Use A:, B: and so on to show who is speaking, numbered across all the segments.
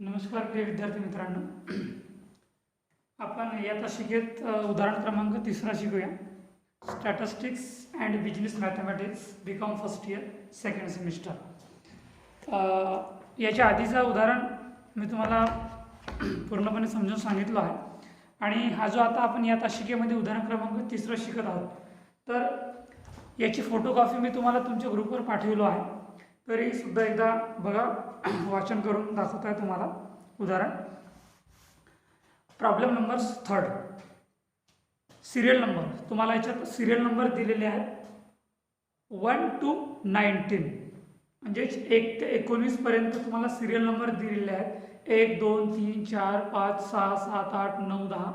A: नमस्कार प्रिय विद्यार्थी मित्रांनो. आपण या तासिकेत उदाहरण क्रमांक 3 शिकूया. Statistics and business mathematics BCom first year second semester. याच्या आधीचं उदाहरण मी तुम्हाला पूर्णपणे समजून सांगितलं आहे आणि हा जो आता आपण या तासिकेमध्ये उदाहरण क्रमांक 3 शिकत आहोत, तर याची फोटोकॉपी मी तुम्हाला तुमच्या ग्रुपवर पाठवलो आहे. तरी सुद्धा एकदा बघा, वाचन करून दाखवत आहे तुम्हाला उदाहरण. Problem number 3. Serial number. तुम्हाला याच्यात सिरियल नंबर दिलेले आहेत 1 to 19, म्हणजेच 1 ते 19 पर्यंत तुम्हाला सिरियल नंबर दिलेले आहेत. 1 2 3 4 5 6 7 8 9 10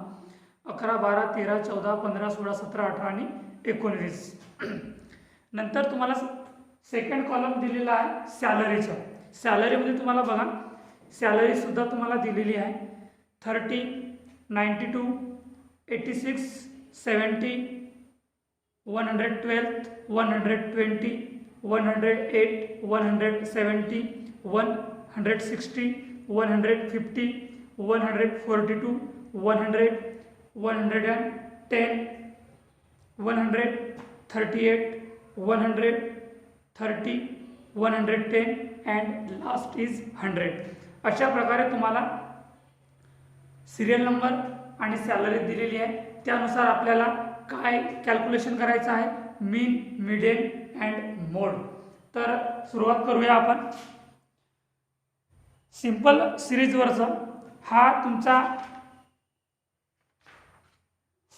A: 11 12 13 14 15 16 17 18 आणि 19. नंतर तुम्हाला सेकंड कॉलम दिलेला आहे सॅलरीचा. सॅलरीमध्ये तुम्हाला बघा, सॅलरीसुद्धा तुम्हाला दिलेली आहे 30, 92, 86, 70, 112, 120, 108, 170, 160, 150, 142, 100, 110, 138, 130, 110 अँड लास्ट इज 100. अशा प्रकारे तुम्हाला सिरियल नंबर आणि सॅलरी दिलेली आहे. त्यानुसार आपल्याला काय कॅल्क्युलेशन करायचं आहे, मीन, मीडियन अँड मोड. तर सुरुवात करूया आपण. सिंपल सिरीजवरचा हा तुमचा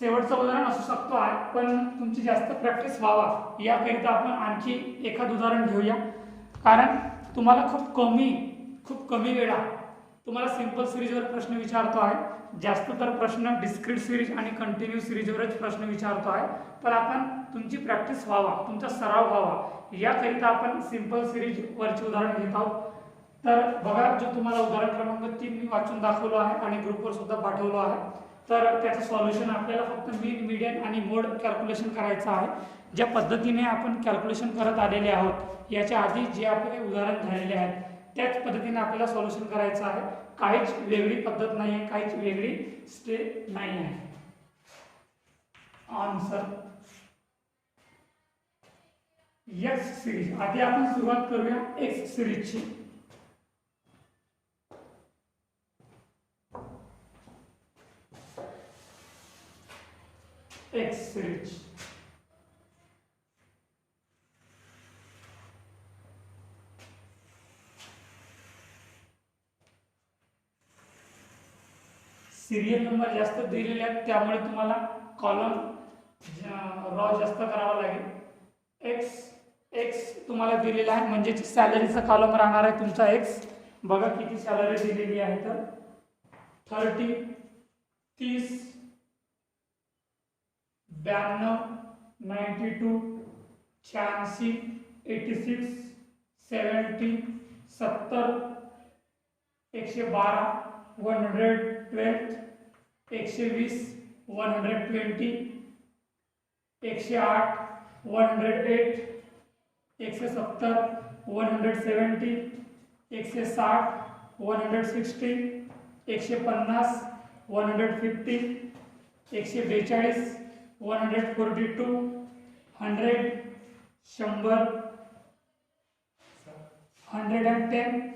A: शेवटचं उदाहरण असू शकतो आहे, पण तुमची जास्त प्रॅक्टिस व्हावा याकरिता आपण आणखी एखाद उदाहरण घेऊया. कारण तुम्हाला खूप कमी वेळा तुम्हाला सिंपल सिरीजवर प्रश्न विचारतो आहे. जास्त तर प्रश्न डिस्क्रीट सिरीज आणि कंटिन्यू सिरीजवरच प्रश्न विचारतो आहे. तर आपण तुमची प्रॅक्टिस व्हावा, तुमचा सराव व्हावा याकरिता आपण सिंपल सिरीजवरचे उदाहरण घेत आहोत. तर बघा, जो तुम्हाला उदाहरण क्रमांक 3 मी वाचून दाखवलो आहे आणि ग्रुपवर सुद्धा पाठवलो आहे. तर त्याचं सॉल्युशन आपल्याला फक्त मीन, मीडियन आणि मोड कॅल्क्युलेशन करायचं आहे. ज्या पद्धतीने आपण कॅल्क्युलेशन करत आलेले आहोत याच्या आधी जे आपले उदाहरण झालेले आहेत त्याच पद्धतीने आपल्याला सॉल्युशन करायचं आहे. काहीच वेगळी पद्धत नाही आहे, काहीच वेगळी स्टेप नाही आहे. Answer X series. आधी आपण सुरुवात करूया एक्स सिरीजची. एक्स सिरीज सिरियल नंबर जास्त दिलेले आहेत, त्यामुळे तुम्हाला कॉलम रॉ जास्त करावा लागेल. एक्स तुम्हाला दिलेला आहे, म्हणजे सॅलरीचा कॉलम राहणार आहे तुमचा एक्स. बघा किती सॅलरी दिलेली आहे, तर 30, 30, 92, 92, 86, 86, 70, 70, 112, 112, 120, 120, 108, 108, 170, 170, 160, 160, 150, 150, 142, 142, 100, 100, 110,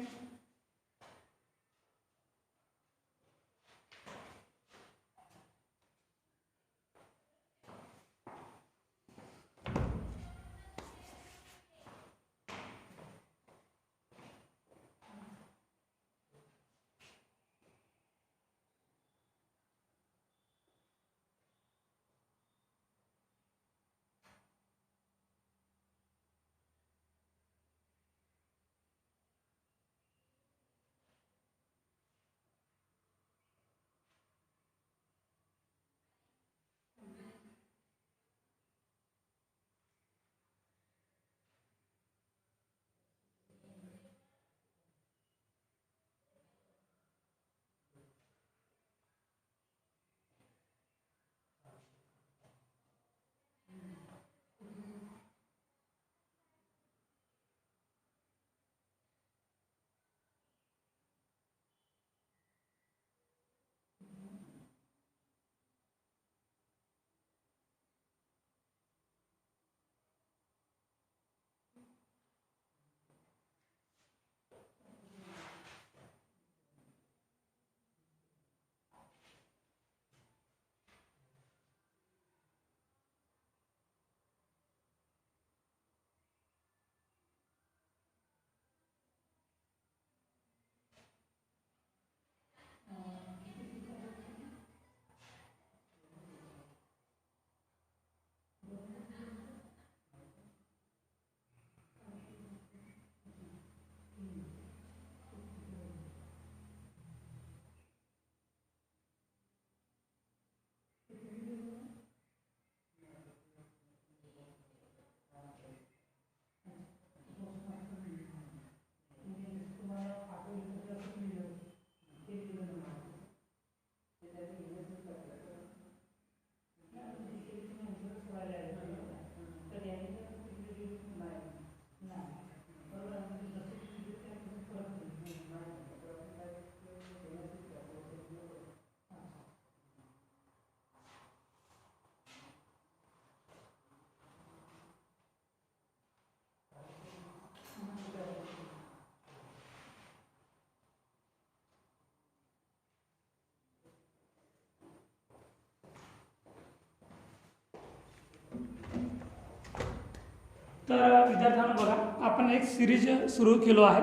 A: तर विद्यार्थ्यांना बघा, आपण एक सिरीज सुरू केलो आहे,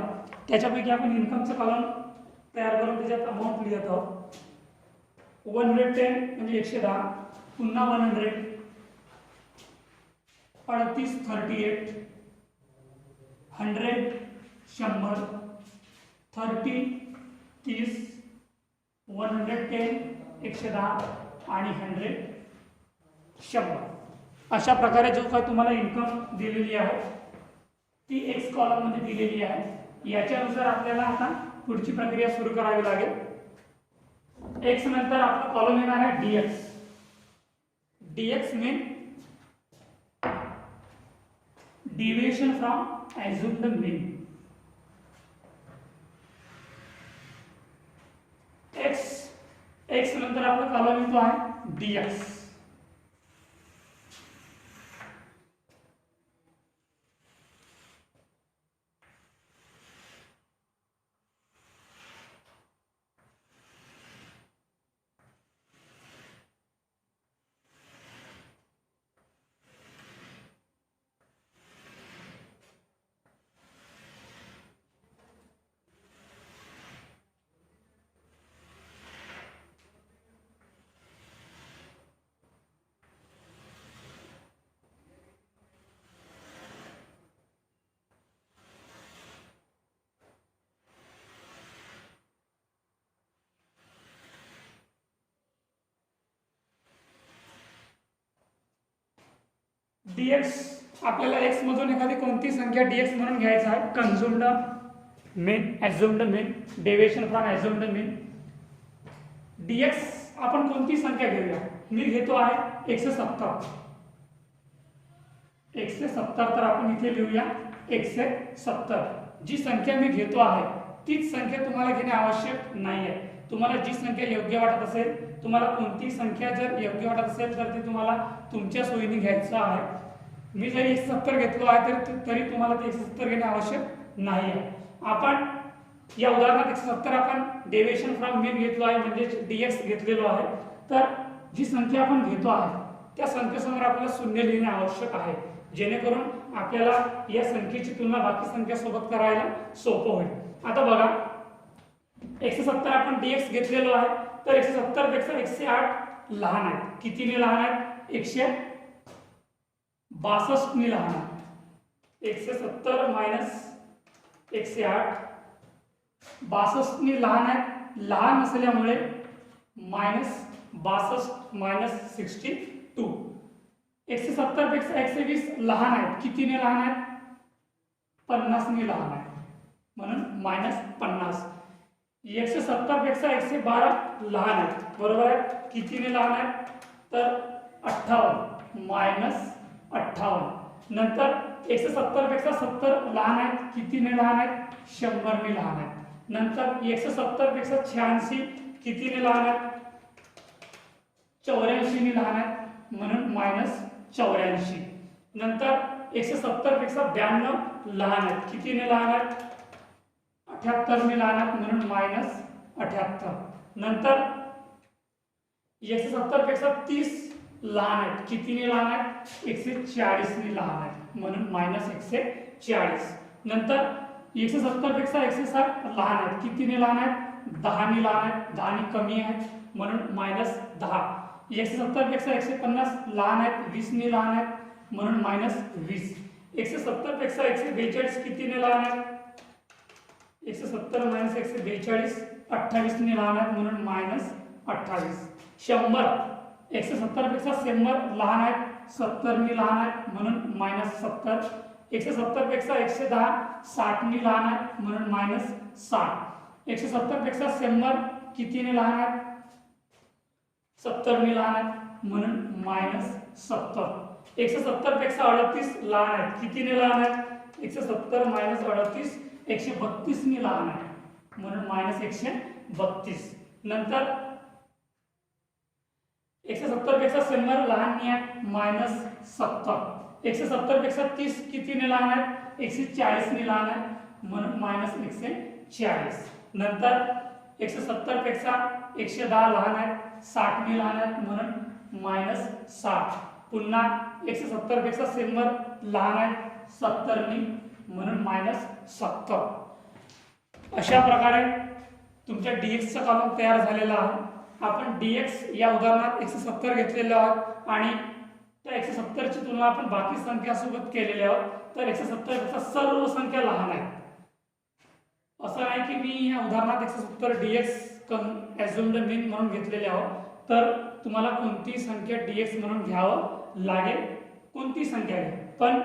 A: त्याच्यापैकी आपण इन्कमचं कॉलम तयार करून त्याच्यात अमाऊंट लिहित आहोत. 110 म्हणजे 110, पुन्हा 100, 38 38, 100 100, 30 30, 110 110 आणि 100 100. अशा प्रकारे जो काय तुम्हाला इन्कम दिलेली आहे ती एक्स कॉलम मध्ये दिलेली आहे. याच्यानुसार आपल्याला आता पुढची प्रक्रिया सुरू करावी लागेल. एक्स नंतर आपला कॉलम येणार आहे dx. Dx mean deviation from assumed mean. X नंतर आपला कॉलम येतो आहे डीएक्स. डीएक्स आपल्याला एक्स मधून एखादी कोणती संख्या डीएक्स म्हणून घ्यायचा आहे. Consumed mean, assumed mean, deviation from assumed mean. Dx आपण कोणती संख्या घेऊया. मी घेतो आहे 170. 170 तर आपण इथे लिहूया 170. जी संख्या मी घेतो आहे तीच संख्या तुम्हाला घेणे आवश्यक नाही आहे. तुम्हाला जी संख्या योग्य वाटत असेल, तुम्हाला कोणती संख्या जर योग्य वाटत असेल तर ती तुम्हाला तुमच्या सोयीने घ्यायचं आहे. मी जरी 170 घेतलो आहे तरी तुम्हाला ते 170 घेणे आवश्यक नाही आहे. आपण या उदाहरणात 170 आपण डेव्हिएशन फ्रॉम मीन घेतलो आहे, म्हणजे डीएक्स घेतलेलो आहे. तर जी संख्या आपण घेतो आहे त्या संख्येसमोर आपल्याला शून्य लिहिणे आवश्यक आहे, जेणेकरून आपल्याला या संख्येची तुलना बाकी संख्येसोबत करायला सोपं होईल. आता बघा, 170 आपण डीएक्स घेतलेलो आहे, तर 170 पेक्षा 108 लहान आहे. कितीने लहान आहेत? 162 ने लहान आहे. 170 मायनस 108 62 ने लहान आहे. लहान असल्यामुळे -62 मायनस 62. 170 पेक्षा 120 लहान आहेत. कितीने लहान आहेत? 50 ने लहान आहे, म्हणून -50. 170 पेक्षा 112 लहान आहेत, बरोबर आहे. कितीने लहान आहेत? तर 58 -58. नंतर 170 पेक्षा 70 लहान आहेत. कितीने लहान आहेत? 100 ने लहान आहेत. नंतर 170 पेक्षा 86 कितीने लहान आहेत? 84 ने लहान आहेत, म्हणून -84. नंतर 170 पेक्षा 92 लहान आहेत. कितीने लहान आहेत? 78 ने लहान आहेत, म्हणून -78. नंतर 170 पेक्षा 30 लहान आहेत. कितीने लहान आहेत? 140 ने लहान आहेत, म्हणून -140. नंतर 170 पेक्षा 160 लहान आहेत. कितीने लहान आहेत? 10 ने लहान आहेत. 10 ने कमी आहेत, म्हणून -10. 170 पेक्षा 150 लहान आहेत. 20 ने लहान आहेत, म्हणून -20. 170 पेक्षा 142 कितीने लहान आहेत? 170 मायनस 142 28 ने लहान आहेत, म्हणून -28. 100 170 पेक्षा 100 लहान आहेत. 70 ने लहान आहेत, म्हणून -70. 170 पेक्षा 110 60 ने लहान आहेत, म्हणून -60. 170 पेक्षा 100 कितीने लहान आहेत? 70 ने लहान आहेत, म्हणून -70. 170 पेक्षा 38 लहान आहेत. कितीने लहान आहेत? 170 मायनस 38 132 ने लहान आहे, म्हणून -132. नंतर 170 पेक्षा 100 लहान नाही आहे, -70. 170 पेक्षा 30 कितीने लहान आहे? 140 ने लहान आहे, म्हणून -140. नंतर 170 पेक्षा 110 लहान आहे. 60 ने लहान आहे, म्हणून -60. पुन्हा 170 पेक्षा 100 लहान आहे. 70 म्हणून -70. अशा प्रकारे तुमच्या dx चा कॉलम तयार झालेला आहे. आपण dx या उदाहरणात 170 घेतलेले आहोत आणि त्या 170 ची तुलना आपण बाकी संख्यासोबत केलेली आहोत. तर 170 पेक्षा सर्व संख्या लहान आहेत. असं नाही की मी या उदाहरणात 170 dx ॲझ्युम्ड मीन म्हणून घेतलेले आहोत. तर तुम्हाला कोणती संख्या dx म्हणून घ्यावं लागेल, कोणती संख्या आहे, पण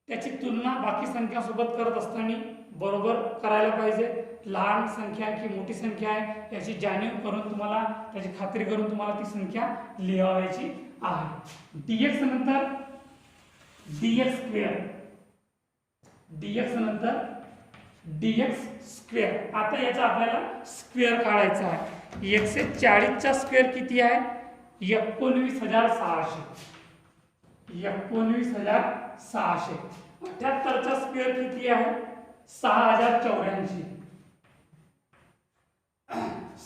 A: त्याची तुलना बाकी संख्यासोबत करत असताना बरोबर करायला पाहिजे. लहान संख्या की मोठी संख्या आहे याची जाणीव करून तुम्हाला, त्याची खात्री करून तुम्हाला ती संख्या लिहावायची आहे. dx नंतर dx स्क्वेअर, dx नंतर dx स्क्वेअर. आता याचा आपल्याला स्क्वेअर काढायचा आहे. 140 चा स्क्वेअर किती आहे? 19,600. 19,600. 78 चा स्क्वेअर किती आहे? 6,084.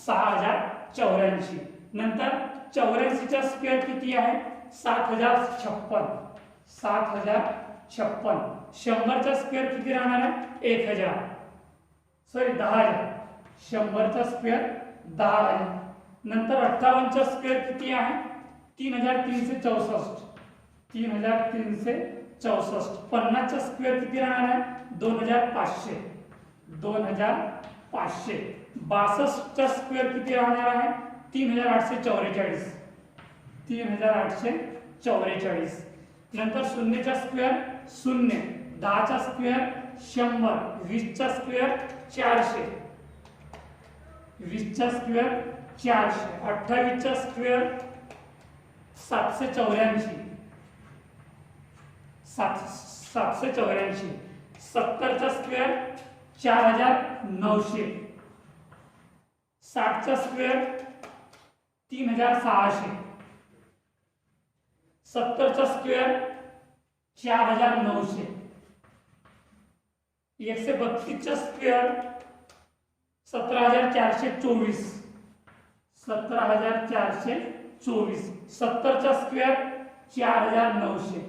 A: 6,084. नंतर 84 चा स्क्वेअर किती आहे? 7,056. 7,056. 100 चा स्क्वेअर किती राहणार आहे? 1000. सॉरी 10,000. 100 चा स्क्वेअर 10,000. नंतर 58 चा स्क्वेअर किती आहे? 3,364. 3,364. 50 चा स्क्वेअर किती राहणार आहे? 2,500. 2,500. 62 चा स्क्वेअर किती राहणार आहे? 3,844. 3,844. नंतर 0 चा स्क्वेअर 0. 10 चा स्क्वेअर 100. 20 चा स्क्वेअर 400. 20 चा स्क्वेअर 400. 28 चा स्क्वेअर 784. 784. 70 चा स्क्वेअर 4,900. 60 चा स्क्वेअर 3,600. 70 चा स्क्वेअर 4,900. 132 चा स्क्वेअर 17,424. 17,424. 70 चा स्क्वेअर 4,900.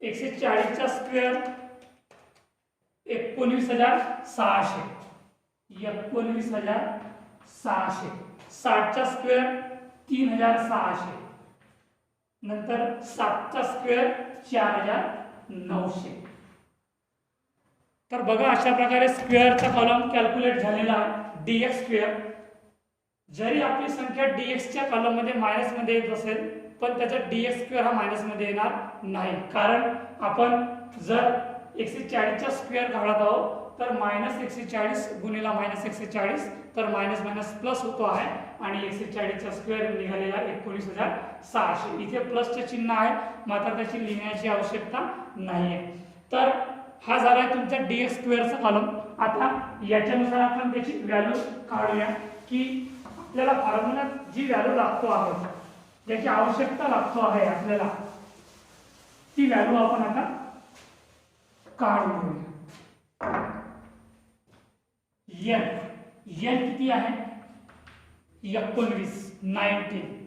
A: 140 चा स्क्वेअर 19,600. 19,600. 60 चा स्क्वेअर 3,600. नंतर 7 चा स्क्वेअर 4,900. तर बघा अशा प्रकारे स्क्वेअरचा कॉलम कॅल्क्युलेट झालेला आहे. dx square. जरी आपली संख्या dx च्या कॉलम मध्ये मायनस मध्ये येत असेल पण त्याचा dx स्क्वेअर हा मायनस मध्ये येणार नाही. कारण आपण जर 140 चा स्क्वेअर काढत आहोत तर -140 गुणिले -140 तर मायनस मायनस प्लस होतो आहे आणि 140 चा स्क्वेअर निघालेला 19,600. इथे प्लसचे चिन्ह आहे मात्र त्याची लिहिण्याची आवश्यकता नाहीये. तर हा झाला तुमचा dx स्क्वेअरचा कॉलम. आता याच्यानुसार आपण त्याची व्हॅल्यू काढूया की आपल्याला फॉर्म्युल्यात जी व्हॅल्यू लागतो आहे, ज्याची आवश्यकता लागतो आहे आपल्याला, ती व्हॅल्यू आपण आता काढून घेऊया. n किती आहे? 19.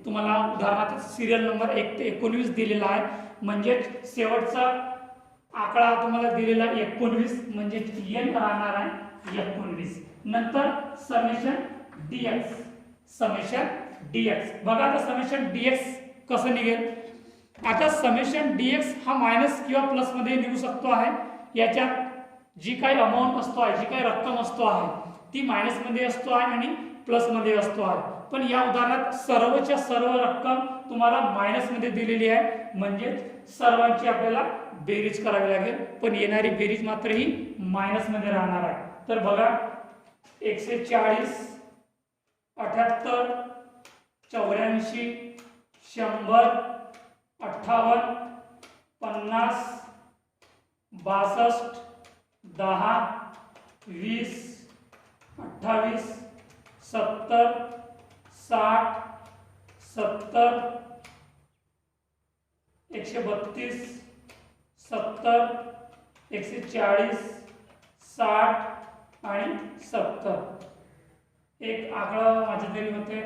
A: तुम्हाला उदाहरणार्थ सिरियल नंबर 1 ते 19 दिलेला आहे. म्हणजे शेवटचा आकडा तुम्हाला दिलेला 19 म्हणजे n राहणार आहे 19. नंतर समेशन dx. Summation dx. बघा आता समेशन dx कसं निघेल. आता समेशन dx हा मायनस किंवा प्लस मध्ये निघू शकतो आहे. याच्यात जी काही अमाउंट असतो आहे, जी काही रक्कम असतो आहे ती मायनस मध्ये असतो आहे आणि प्लस मध्ये असतो आहे. पण या उदाहरणात सर्वच्या सर्व रक्कम तुम्हाला मायनस मध्ये दिलेली आहे म्हणजे सर्वांची आपल्याला बेरीज करावी लागेल. पण येणारी बेरीज मात्र ही मायनस मध्ये राहणार आहे. तर बघा 140, 78, 84, 100, 58, 50, 62, 10, 20, 28, 70, 60, 70, 132, 70, 140, 60 आणि 70. एक आकडा माझ्या तरी मते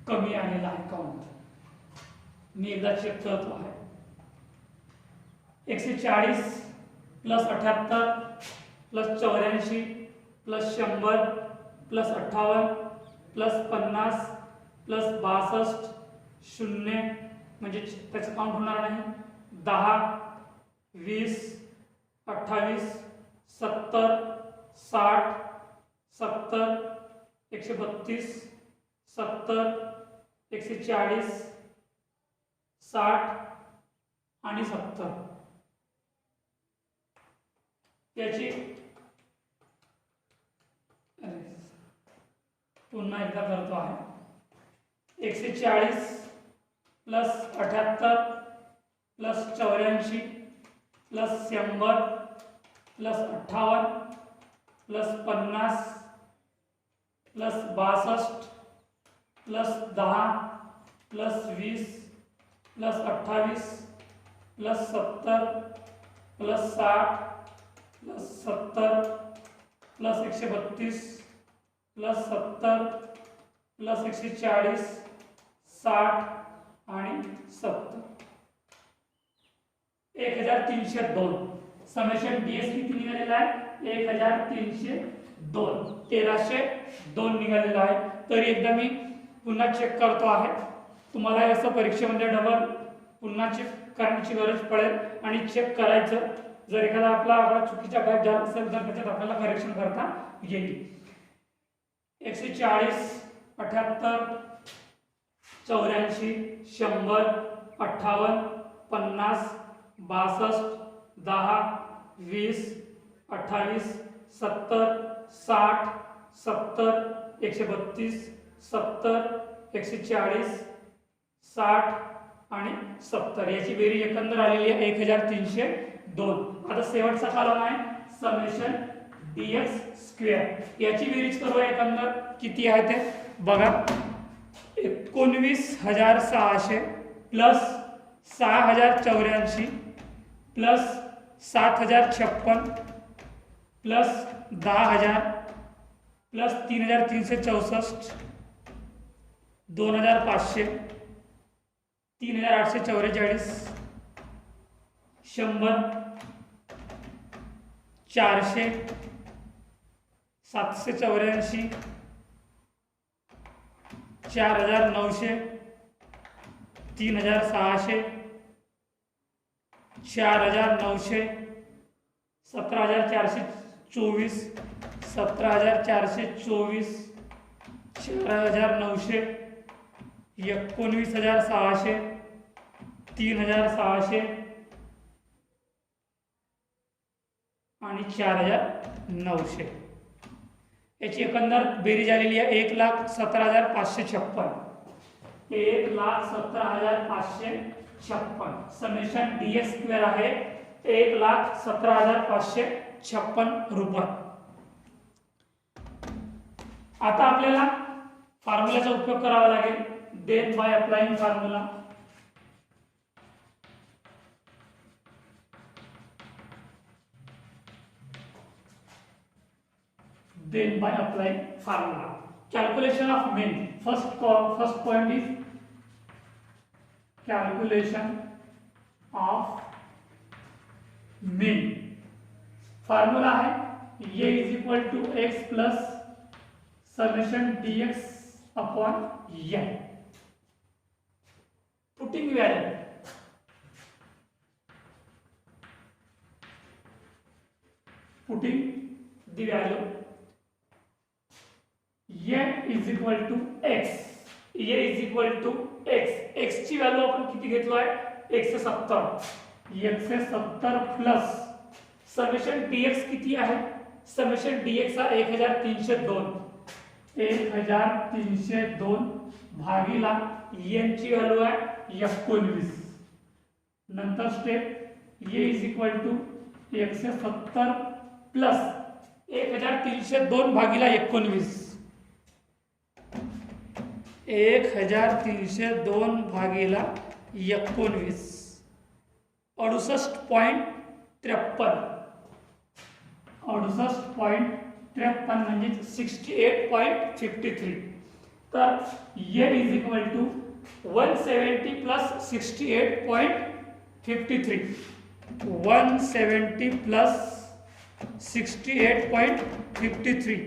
A: कमी आलेला आहे काउंट. मी एकदा चेक करतो आहे. 140 plus 78 plus 84 plus 100 plus 58 plus 50 plus 62 शून्य म्हणजे त्याचं काउंट होणार नाही. 10 20 28 70 60 70 132 70 140 60 आणि 70 याची पुन्हा एकदा करतो आहे. 140 plus 78 plus 84 plus 100 plus 58 plus 50 plus 62 plus 10 plus 20 plus 28 plus 70 plus 60 plus 70 plus 132 plus 70 plus 140 60 आणि 70 1302. समेशन डीएस किती निघालेला आहे? 1302 1302 निघालेला आहे. तरी एकदा मी पुन्हा चेक करतो आहे. तुम्हाला असं परीक्षेमध्ये डबल पुन्हा चेक करण्याची गरज पडेल आणि चेक करायचं. जर एखादा आपला आकडा चुकीचा भाग झाला असेल तर त्याच्यात आपल्याला करेक्शन करता येईल. 140 78 84 100 58 50 62 10 20 28 70 60 70 132 70 140 60 आणि 70 याची बेरीज एकंदर आलेली आहे 1302. आता शेवटचा कॉलम आहे समेशन dx स्क्वेअर. याची बेरीज करूया एकंदर किती आहे ते बघा. 19,600 प्लस 6,084 प्लस 7,056 प्लस 10,000 प्लस 3,364 2,500 3,844 100 400 784 4,900 3,600 4,900 17,424 17,424 4,900 19,600 3,600 आणि 4,900 याची एकंदर बेरीज आलेली आहे 1,17,556 1,17,556. समेशन डीएस स्क्वेअर आहे 1,17,556 रुपये. आता आपल्याला फॉर्म्युलाचा उपयोग करावा लागेल. Then by applying formula. Then by applying formula, calculation of mean. First point is calculation of mean. Formula है ये is equal to x plus summation dx upon n. Putting value. Putting the value. Y is equal to X. Y is equal to X. X ची value आपण किती घेतलो आहे 170. 170 plus summation dx किती आहे? Summation dx हा 1302. 1302 भागीला N ची व्हॅल्यू आहे 19. नंतर स्टेप ये इज इक्वल टू 170 प्लस 1302 भागीला 19. 1302 भागीला 19 68.53. 68.53 म्हणजे 68.53. तर ये is equal to 170 plus 68.53 170 plus 68.53,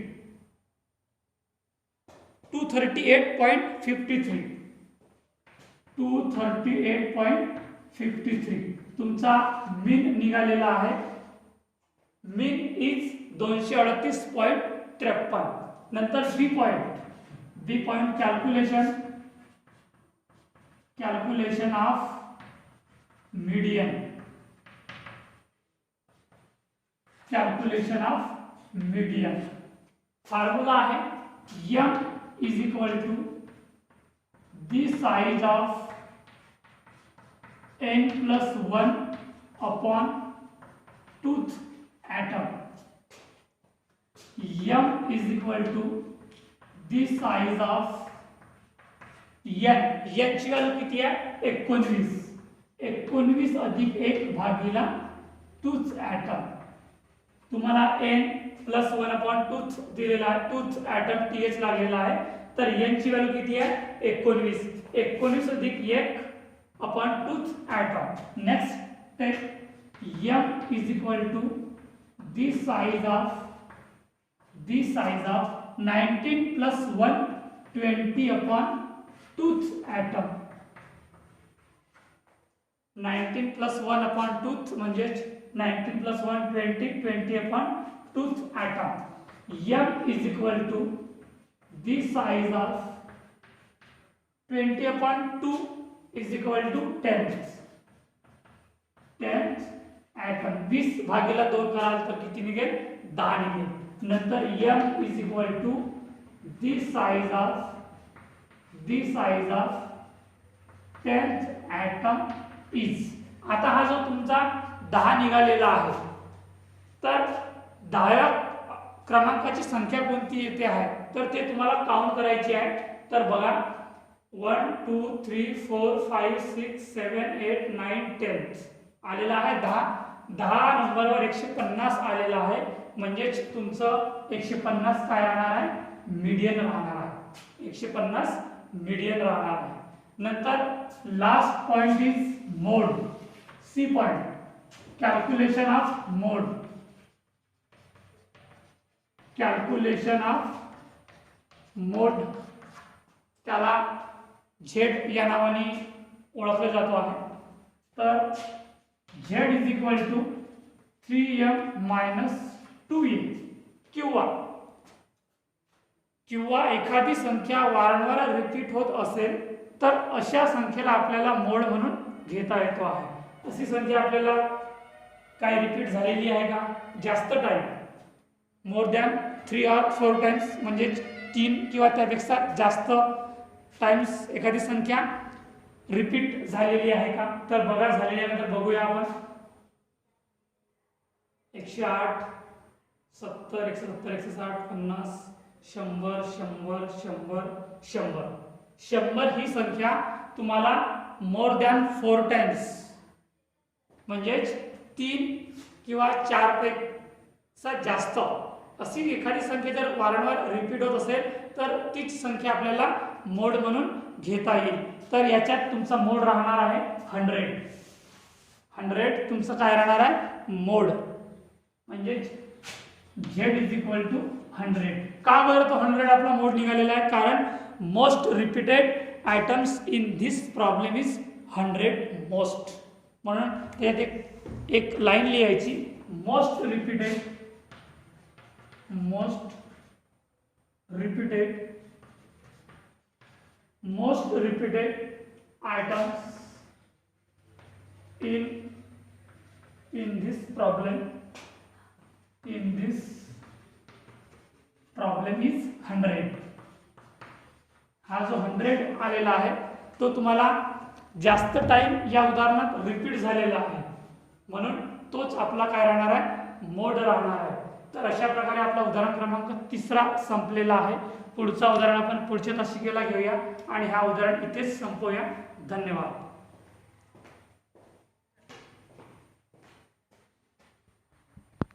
A: 238.53 तुमचा मीन निघालेला आहे. Mean is 238.53. नंतर B point calculation of median. Formula आहे m is equal to the size of n plus 1 upon twoth atom. m is equal to the size of n ची value किती आहे 19 अधिक 1 भागिला टूथ एटम. तुम्हाला n plus 1 upon twoth दिलेला आहे, tooth atom th लागलेला आहे. तर n ची व्हॅल्यू किती आहे 19 अधिक 1 upon twoth atom. Next take m is equal to the size of 19 plus 1 20 upon twoth atom. 19 plus 1 upon twoth म्हणजे 19 plus 1 20 upon twoth atom. m is equal to the size of 20 upon 2 is equal to 10th atom. 20 भागीला 2 कराल तर किती निघेल 10 निघेल. नंतर m is equal to the size of 10th atom is. आता हा जो तुमचा 10 निघालेला आहे तर 10व्या क्रमांकाची संख्या कोणती येते आहे तर ते तुम्हाला काउंट करायची आहे. तर बघा 1 2 3 4 5 6 7 8 9 10 आलेला आहे. 10 नंबरवर 150 आलेला आहे. म्हणजेच तुमचं 150 काय राहणार आहे मीडियन राहणार आहे. 150 मीडियन राहणार आहे. नंतर last point is mode. C point calculation of mode. त्याला झेड या नावाने ओळखलं जातो आहे. तर Z is equal to 3m minus 2a. किंवा एखादी संख्या वारंवार रिपीट होत असेल तर अशा संख्येला आपल्याला मोड म्हणून घेता येतो आहे. अशी संख्या आपल्याला काय रिपीट झालेली आहे का जास्त time more than 3 or 4 times म्हणजे 3 किंवा त्यापेक्षा जास्त टाइम्स एखादी संख्या रिपीट झालेली आहे का तर बघा झालेली आहे तर बघूया आपण. 108 70 170 160 50 100 ही संख्या तुम्हाला मोर दॅन 4 टाइम्स म्हणजेच 3 किंवा 4 पेक्षा जास्त अशी एखादी संख्या जर वारंवार रिपीट होत असेल तर तीच संख्या आपल्याला मोड म्हणून घेता येईल. तर याच्यात तुमचा मोड राहणार आहे 100 तुमचं काय राहणार आहे मोड म्हणजे z इज इक्वल टू 100. का बरं तो 100 आपला मोड निघालेला आहे कारण most repeated items in this problem is 100 most. म्हणून त्यात एक लाईन लिहायची most repeated items in this problem is 100. हा जो 100 आलेला आहे तो तुम्हाला जास्त टाइम या उदाहरणात रिपीट झालेला आहे म्हणून तोच आपला काय राहणार आहे मोड राहणार आहे. तर अशा प्रकारे आपला उदाहरण क्रमांक 3 संपलेला आहे. पुढचा उदाहरण आपण पुढच्या तासिकेला घेऊया आणि हा उदाहरण इथेच संपवूया. धन्यवाद.